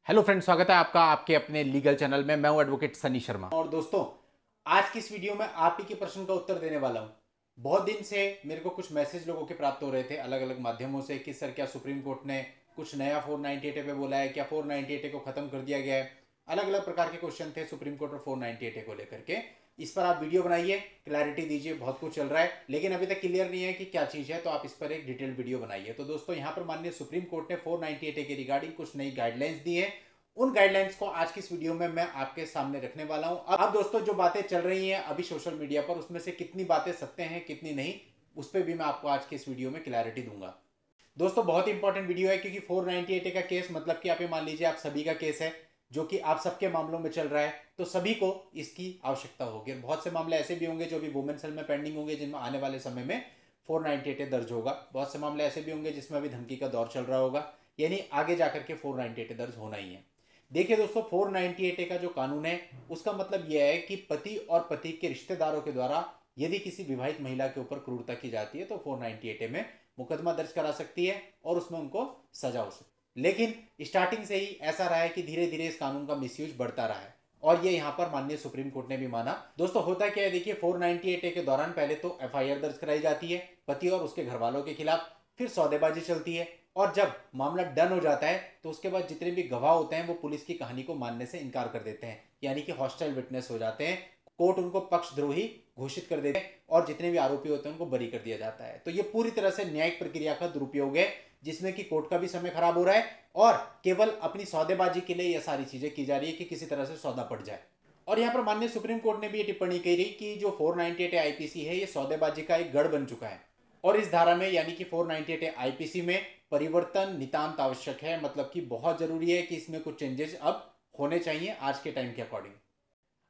Hello friends, स्वागत है आपका आपके अपने लीगल चैनल में। मैं हूं एडवोकेट सनी शर्मा। और दोस्तों, आज की इस वीडियो में आप ही के प्रश्न का उत्तर देने वाला हूं। बहुत दिन से मेरे को कुछ मैसेज लोगों के प्राप्त हो रहे थे अलग अलग माध्यमों से कि सर क्या सुप्रीम कोर्ट ने कुछ नया 498 पे बोला है, क्या 498 को खत्म कर दिया गया है। अलग अलग प्रकार के क्वेश्चन थे सुप्रीम कोर्ट और 498 को लेकर के। इस पर आप वीडियो बनाइए, क्लैरिटी दीजिए। बहुत कुछ चल रहा है लेकिन अभी तक क्लियर नहीं है कि क्या चीज़ है, तो आप इस पर एक डिटेल्ड वीडियो बनाइए। तो दोस्तों, यहाँ पर माननीय सुप्रीम कोर्ट ने 498 के रिगार्डिंग कुछ नई गाइडलाइंस दी है। उन गाइडलाइंस को आज की इस वीडियो में मैं आपके सामने रखने वाला हूं। अब दोस्तों, जो बातें चल रही हैं अभी सोशल मीडिया पर, उसमें से कितनी बातें सत्य हैं कितनी नहीं, उस पर भी मैं आपको आज के इस वीडियो में क्लैरिटी दूंगा। दोस्तों, बहुत इंपॉर्टेंट वीडियो है क्योंकि 498 का केस मतलब कि आप ये मान लीजिए आप सभी का केस है जो कि आप सबके मामलों में चल रहा है, तो सभी को इसकी आवश्यकता होगी। बहुत से मामले ऐसे भी होंगे जो भी वुमेन सेल में पेंडिंग होंगे, जिनमें आने वाले समय में 498 दर्ज होगा। बहुत से मामले ऐसे भी होंगे जिसमें अभी धमकी का दौर चल रहा होगा, यानी आगे जाकर के 498 दर्ज होना ही है। देखिए दोस्तों, 498 का जो कानून है उसका मतलब यह है कि पति और पति के रिश्तेदारों के द्वारा यदि किसी विवाहित महिला के ऊपर क्रूरता की जाती है तो 498 में मुकदमा दर्ज करा सकती है और उसमें उनको सजा हो सकती है। लेकिन स्टार्टिंग से ही ऐसा रहा है कि धीरे धीरे इस कानून का मिसयूज बढ़ता रहा है और ये यहाँ पर माननीय सुप्रीम कोर्ट ने भी माना। दोस्तों, होता क्या है, देखिए 498 के दौरान पहले तो एफआईआर दर्ज कराई जाती है पति और उसके घर वालों के खिलाफ, फिर सौदेबाजी चलती है और जब मामला डन हो जाता है तो उसके बाद जितने भी गवाह होते हैं वो पुलिस की कहानी को मानने से इनकार कर देते हैं, यानी कि हॉस्टाइल विटनेस हो जाते हैं। कोर्ट उनको पक्षद्रोही घोषित कर देते हैं और जितने भी आरोपी होते हैं उनको बरी कर दिया जाता है। तो ये पूरी तरह से न्यायिक प्रक्रिया का दुरुपयोग है, जिसमें कि कोर्ट का भी समय खराब हो रहा है और केवल अपनी सौदेबाजी के लिए यह सारी चीजें की जा रही है कि किसी तरह से सौदा पड़ जाए। और यहाँ पर माननीय सुप्रीम कोर्ट ने भी ये टिप्पणी करी कि जो 498 आईपीसी है ये सौदेबाजी का एक गढ़ बन चुका है और इस धारा में यानी कि 498 आईपीसी में परिवर्तन नितांत आवश्यक है। मतलब कि बहुत जरूरी है कि इसमें कुछ चेंजेस अब होने चाहिए आज के टाइम के अकॉर्डिंग।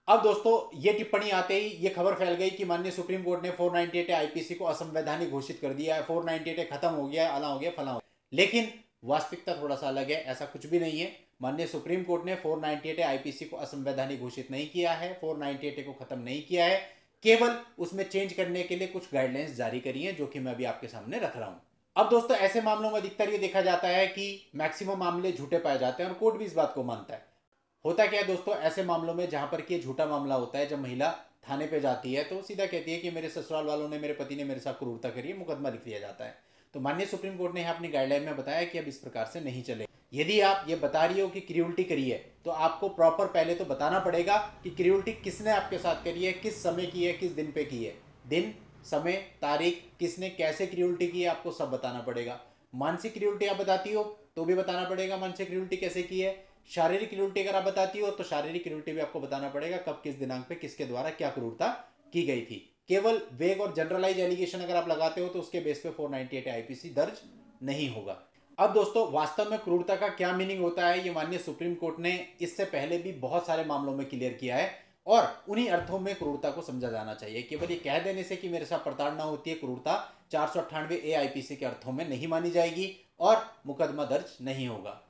अब दोस्तों, ये टिप्पणी आते ही ये खबर फैल गई कि माननीय सुप्रीम कोर्ट ने 498 आईपीसी को असंवैधानिक घोषित कर दिया है, 498 खत्म हो गया है, अला हो गया, फला हो गया। लेकिन वास्तविकता थोड़ा सा अलग है, ऐसा कुछ भी नहीं है। माननीय सुप्रीम कोर्ट ने 498 आईपीसी को असंवैधानिक घोषित नहीं किया है, 498 को खत्म नहीं किया है, केवल उसमें चेंज करने के लिए कुछ गाइडलाइंस जारी करी हैं जो कि मैं अभी आपके सामने रख रहा हूं। अब दोस्तों, ऐसे मामलों में अधिकतर ये देखा जाता है कि मैक्सिमम मामले झूठे पाए जाते हैं और कोर्ट भी इस बात को मानता है। होता क्या है दोस्तों, ऐसे मामलों में जहां पर कि झूठा मामला होता है, जब महिला थाने पे जाती है तो सीधा कहती है कि मेरे ससुराल वालों ने, मेरे पति ने मेरे साथ क्रूरता करी है, मुकदमा लिख दिया जाता है। तो माननीय सुप्रीम कोर्ट ने अपनी गाइडलाइन में बताया कि अब इस प्रकार से नहीं चले। यदि आप ये बता रही हो कि क्रियुल्टी करी है तो आपको प्रॉपर पहले तो बताना पड़ेगा कि क्रियुल्टी किसने आपके साथ करी है, किस समय की है, किस दिन पे की है, दिन, समय, तारीख, किसने कैसे क्रियुल्टी की है, आपको सब बताना पड़ेगा। मानसिक क्रियुल्टी आप बताती हो तो भी बताना पड़ेगा मानसिक क्रियुल्टी कैसे की है। शारीरिक क्रूरता अगर आप बताती हो तो शारीरिक क्रूरता भी आपको बताना पड़ेगा, कब किस दिनांक पे किसके द्वारा क्या क्रूरता की गई थी। केवल वेग और जनरलाइज एलिगेशन अगर आप लगाते हो तो उसके बेस पे 498 आईपीसी दर्ज नहीं होगा। अब दोस्तों, वास्तव में क्रूरता का क्या मीनिंग होता है ये माननीय सुप्रीम कोर्ट ने इससे पहले भी बहुत सारे मामलों में क्लियर किया है और उन्हीं अर्थों में क्रूरता को समझा जाना चाहिए। केवल ये कह देने से कि मेरे साथ प्रताड़ना होती है, क्रूरता 498 आईपीसी के अर्थों में नहीं मानी जाएगी और मुकदमा दर्ज नहीं होगा।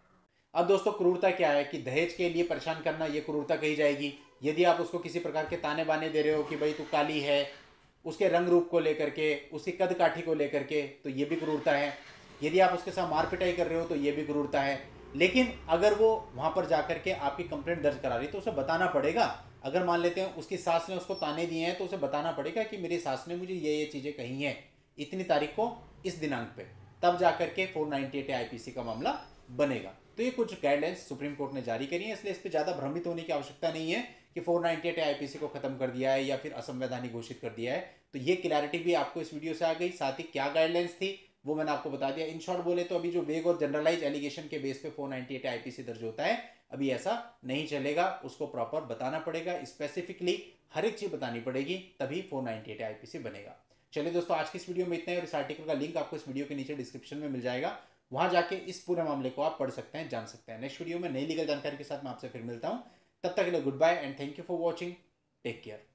अब दोस्तों, क्रूरता क्या है कि दहेज के लिए परेशान करना, ये क्रूरता कही जाएगी। यदि आप उसको किसी प्रकार के ताने बाने दे रहे हो कि भाई तू काली है, उसके रंग रूप को लेकर के, उसकी कद काठी को लेकर के, तो ये भी क्रूरता है। यदि आप उसके साथ मार पिटाई कर रहे हो तो ये भी क्रूरता है। लेकिन अगर वो वहां पर जाकर के आपकी कंप्लेंट दर्ज करा रही तो उसे बताना पड़ेगा। अगर मान लेते हैं उसकी सास ने उसको ताने दिए हैं तो उसे बताना पड़ेगा कि मेरी सास ने मुझे ये चीजें कही हैं इतनी तारीख को, इस दिनांक पे, तब जाकर के 498 आईपीसी का मामला बनेगा। तो ये कुछ गाइडलाइंस सुप्रीम कोर्ट ने जारी करी है, इसलिए इस पर ज्यादा भ्रमित होने की आवश्यकता नहीं है कि 498 आईपीसी को खत्म कर दिया है या फिर असंवैधानिक घोषित कर दिया है। तो ये क्लैरिटी भी आपको इस वीडियो से आ गई। साथ ही क्या गाइडलाइंस थी वो मैंने आपको बता दिया। इन शॉर्ट बोले तो अभी जो वेग और जनरलाइज एलिगेशन के बेस पे 498 आईपीसी दर्ज होता है, अभी ऐसा नहीं चलेगा। उसको प्रॉपर बताना पड़ेगा, स्पेसिफिकली हर एक चीज बतानी पड़ेगी, तभी 498 आईपीसी बनेगा। चलिए दोस्तों, आज की इस वीडियो में इतना ही और इस आर्टिकल का लिंक आपको इस वीडियो के नीचे डिस्क्रिप्शन में मिल जाएगा। वहां जाके इस पूरे मामले को आप पढ़ सकते हैं, जान सकते हैं। नेक्स्ट वीडियो में नई लीगल जानकारी के साथ मैं आपसे फिर मिलता हूं। तब तक के लिए goodbye and thank you for watching. Take care.